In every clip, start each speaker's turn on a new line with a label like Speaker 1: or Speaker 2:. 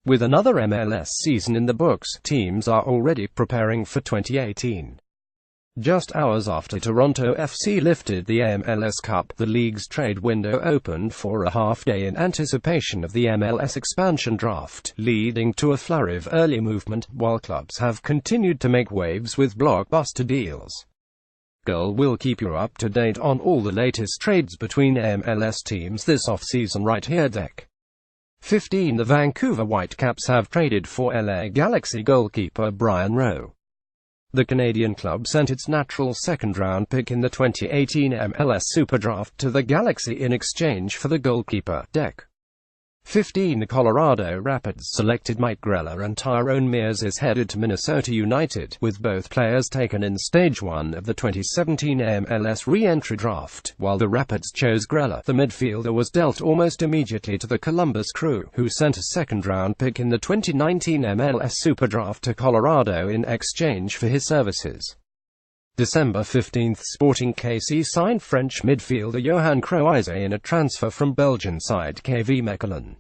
Speaker 1: With another MLS season in the books, teams are already preparing for 2018. Just hours after Toronto FC lifted the MLS Cup, the league's trade window opened for a half-day in anticipation of the MLS expansion draft, leading to a flurry of early movement, while clubs have continued to make waves with blockbuster deals. Girl will keep you up to date on all the latest trades between MLS teams this offseason right here. Deck 15. The Vancouver Whitecaps have traded for LA Galaxy goalkeeper Brian Rowe. The Canadian club sent its natural second-round pick in the 2018 MLS Superdraft to the Galaxy in exchange for the goalkeeper. Deck 15. The Colorado Rapids selected Mike Grella and Tyrone Mears is headed to Minnesota United, with both players taken in Stage 1 of the 2017 MLS re-entry draft. While the Rapids chose Grella, the midfielder was dealt almost immediately to the Columbus Crew, who sent a second-round pick in the 2019 MLS Superdraft to Colorado in exchange for his services. December 15. Sporting KC signed French midfielder Yohan Croizet in a transfer from Belgian side KV Mechelen.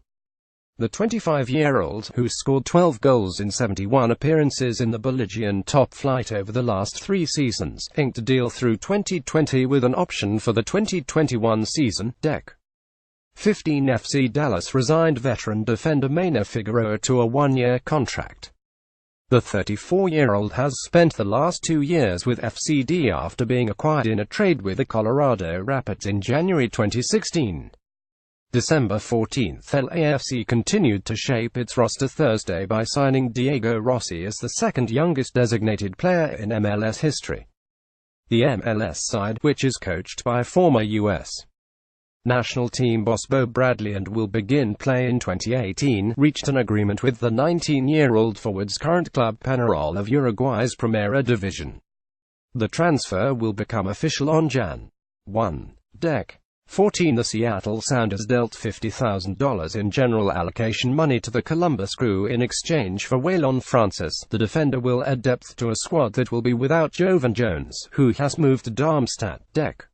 Speaker 1: The 25-year-old, who scored 12 goals in 71 appearances in the Belgian top flight over the last 3 seasons, inked a deal through 2020 with an option for the 2021 season. Deck 15. FC Dallas resigned veteran defender Maynor Figueroa to a 1-year contract. The 34-year-old has spent the last 2 years with FCD after being acquired in a trade with the Colorado Rapids in January 2016. December 14. LAFC continued to shape its roster Thursday by signing Diego Rossi as the second youngest designated player in MLS history. The MLS side, which is coached by former U.S. national team boss Bo Bradley and will begin play in 2018, reached an agreement with the 19-year-old forward's current club Peñarol of Uruguay's Primera Division. The transfer will become official on Jan. 1. Deck 14. The Seattle Sounders dealt $50,000 in general allocation money to the Columbus Crew in exchange for Waylon Francis. The defender will add depth to a squad that will be without Jovan Jones, who has moved to Darmstadt. Deck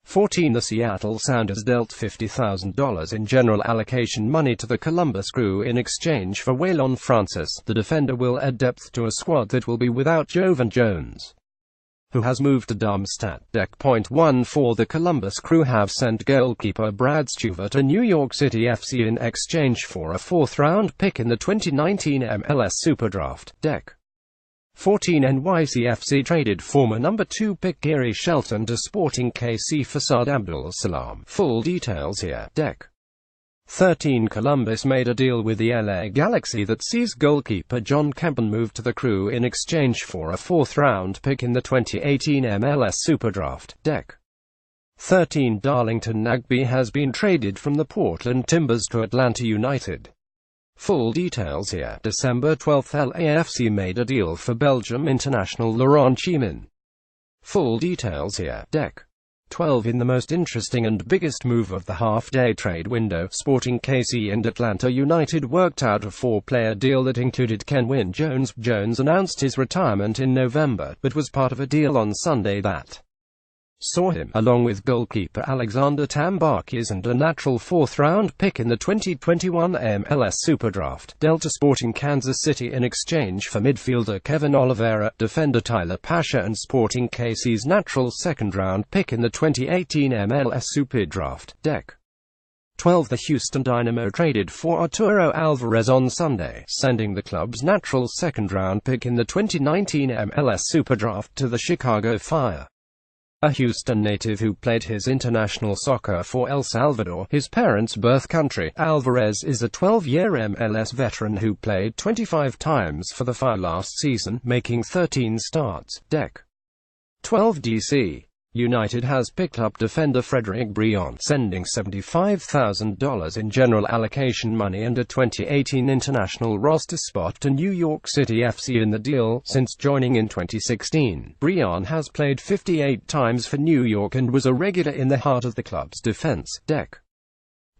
Speaker 1: 14. The Seattle Sounders dealt $50,000 in general allocation money to the Columbus Crew in exchange for Waylon Francis. The defender will add depth to a squad that will be without Jovan Jones, who has moved to Darmstadt. Deck .14. The Columbus Crew have sent goalkeeper Brad Stuver to New York City FC in exchange for a 4th-round pick in the 2019 MLS Superdraft. Deck 14. NYCFC traded former number 2 pick Gary Shelton to Sporting KC for Saad Abdul Salam. Full details here. Deck 13. Columbus made a deal with the LA Galaxy that sees goalkeeper John Kempen move to the Crew in exchange for a 4th-round pick in the 2018 MLS Superdraft. Deck 13. Darlington Nagbe has been traded from the Portland Timbers to Atlanta United. Full details here. December 12. LAFC made a deal for Belgium international Laurent Chimin. Full details here. Deck 12. In the most interesting and biggest move of the half-day trade window, Sporting KC and Atlanta United worked out a 4-player deal that included Kenwyne Jones. Jones announced his retirement in November, but was part of a deal on Sunday that saw him, along with goalkeeper Alexander Tambakis and a natural 4th-round pick in the 2021 MLS Superdraft, dealt to Sporting Kansas City in exchange for midfielder Kevin Oliveira, defender Tyler Pasha and Sporting KC's natural 2nd-round pick in the 2018 MLS Superdraft. Deck 12. The Houston Dynamo traded for Arturo Alvarez on Sunday, sending the club's natural 2nd-round pick in the 2019 MLS Superdraft to the Chicago Fire. A Houston native who played his international soccer for El Salvador, his parents' birth country, Alvarez is a 12-year MLS veteran who played 25 times for the Fire last season, making 13 starts. Deck 12. DC United has picked up defender Frederick Brion, sending $75,000 in general allocation money and a 2018 international roster spot to New York City FC in the deal. Since joining in 2016, Brion has played 58 times for New York and was a regular in the heart of the club's defense. Deck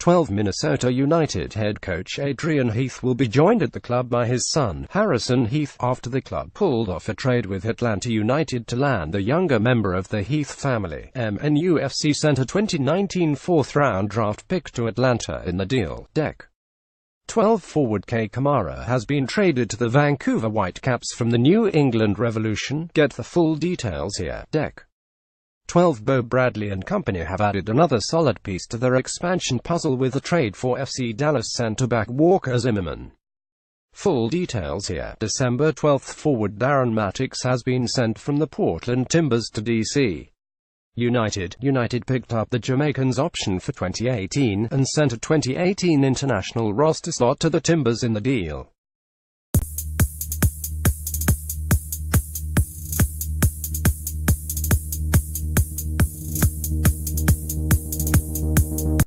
Speaker 1: 12. Minnesota United head coach Adrian Heath will be joined at the club by his son, Harrison Heath, after the club pulled off a trade with Atlanta United to land the younger member of the Heath family. MNUFC sent a 2019 4th-round draft pick to Atlanta in the deal. Deck 12 forward Kei Kamara has been traded to the Vancouver Whitecaps from the New England Revolution. Get the full details here. Deck. 12 Beau Bradley and company have added another solid piece to their expansion puzzle with the trade for FC Dallas centre-back Walker Zimmerman. Full details here. December 12 forward Darren Mattocks has been sent from the Portland Timbers to DC United. United picked up the Jamaican's option for 2018 and sent a 2018 international roster slot to the Timbers in the deal.